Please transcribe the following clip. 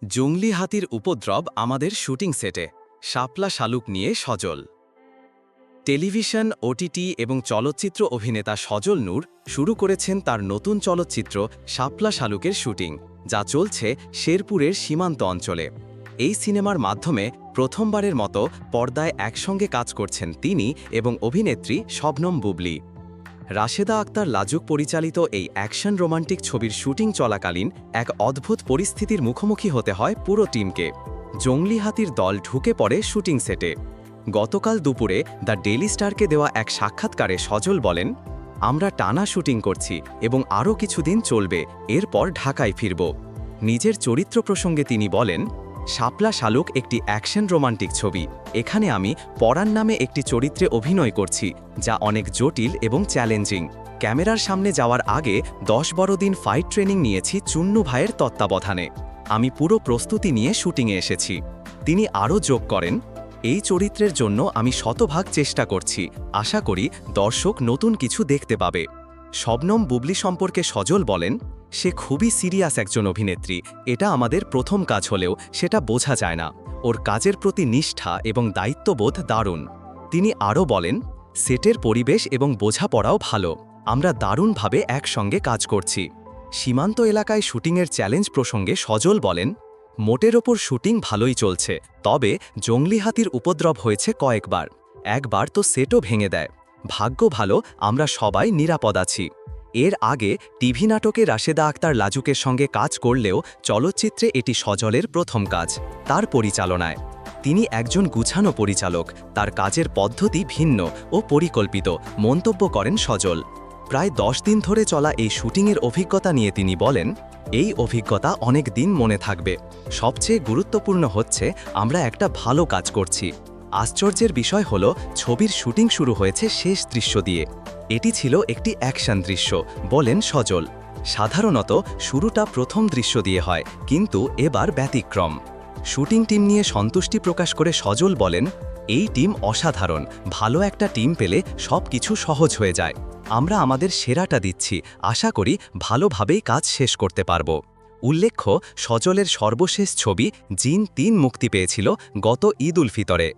জংলি হাতির উপদ্রব আমাদের শুটিং সেটে শাপলা শালুক নিয়ে সজল। টেলিভিশন, ওটিটি এবং চলচ্চিত্র অভিনেতা সজল নূর শুরু করেছেন তার নতুন চলচ্চিত্র শাপলা শালুকের শুটিং, যা চলছে শেরপুরের সীমান্ত অঞ্চলে। এই সিনেমার মাধ্যমে প্রথমবারের মতো পর্দায় একসঙ্গে কাজ করছেন তিনি এবং অভিনেত্রী শবনম বুবলী। রাশেদা আক্তার লাজুক পরিচালিত এই অ্যাকশন রোমান্টিক ছবির শুটিং চলাকালীন এক অদ্ভুত পরিস্থিতির মুখোমুখি হতে হয় পুরো টিমকে। জংলি হাতির দল ঢুকে পড়ে শুটিং সেটে। গতকাল দুপুরে দ্য ডেইলি স্টারকে দেওয়া এক সাক্ষাৎকারে সজল বলেন, আমরা টানা শুটিং করছি এবং আরও কিছুদিন চলবে, এরপর ঢাকায় ফিরব। নিজের চরিত্র প্রসঙ্গে তিনি বলেন, শাপলা শালুক একটি অ্যাকশন রোমান্টিক ছবি। এখানে আমি পরাণ নামে একটি চরিত্রে অভিনয় করছি, যা অনেক জটিল এবং চ্যালেঞ্জিং। ক্যামেরার সামনে যাওয়ার আগে 10-12 দিন ফাইট ট্রেনিং নিয়েছি চুন্নু ভাইয়ের তত্ত্বাবধানে। আমি পুরো প্রস্তুতি নিয়ে শুটিংয়ে এসেছি। তিনি আরও যোগ করেন, এই চরিত্রের জন্য আমি শতভাগ চেষ্টা করছি। আশা করি দর্শক নতুন কিছু দেখতে পাবে। শবনম বুবলী সম্পর্কে সজল বলেন, সে খুবই সিরিয়াস একজন অভিনেত্রী। এটা আমাদের প্রথম কাজ হলেও সেটা বোঝা যায় না। ওর কাজের প্রতি নিষ্ঠা এবং দায়িত্ববোধ দারুণ। তিনি আরও বলেন, সেটের পরিবেশ এবং বোঝাপড়াও ভালো। আমরা দারুণভাবে একসঙ্গে কাজ করছি। সীমান্ত এলাকায় শুটিংয়ের চ্যালেঞ্জ প্রসঙ্গে সজল বলেন, মোটের ওপর শুটিং ভালোই চলছে, তবে জংলি হাতির উপদ্রব হয়েছে কয়েকবার। একবার তো সেটও ভেঙে দেয়। ভাগ্য ভালো আমরা সবাই নিরাপদ আছি। এর আগে টিভি নাটকে রাশেদা আক্তার লাজুকের সঙ্গে কাজ করলেও চলচ্চিত্রে এটি সজলের প্রথম কাজ, তার পরিচালনায়। তিনি একজন গুছানো পরিচালক, তার কাজের পদ্ধতি ভিন্ন ও পরিকল্পিত মন্তব্য করেন সজল। প্রায় 10 দিন ধরে চলা এই শুটিংয়ের অভিজ্ঞতা নিয়ে তিনি বলেন, এই অভিজ্ঞতা অনেক দিন মনে থাকবে। সবচেয়ে গুরুত্বপূর্ণ হচ্ছে আমরা একটা ভালো কাজ করছি। আশ্চর্যের বিষয় হল, ছবির শুটিং শুরু হয়েছে শেষ দৃশ্য দিয়ে। এটি ছিল একটি অ্যাকশন দৃশ্য, বলেন সজল। সাধারণত শুরুটা প্রথম দৃশ্য দিয়ে হয়, কিন্তু এবার ব্যতিক্রম। শুটিং টিম নিয়ে সন্তুষ্টি প্রকাশ করে সজল বলেন, এই টিম অসাধারণ। ভালো একটা টিম পেলে সব কিছু সহজ হয়ে যায়। আমরা আমাদের সেরাটা দিচ্ছি, আশা করি ভালোভাবেই কাজ শেষ করতে পারব। উল্লেখ্য, সজলের সর্বশেষ ছবি জিন 3 মুক্তি পেয়েছিল গত ঈদ উল ফিতরে।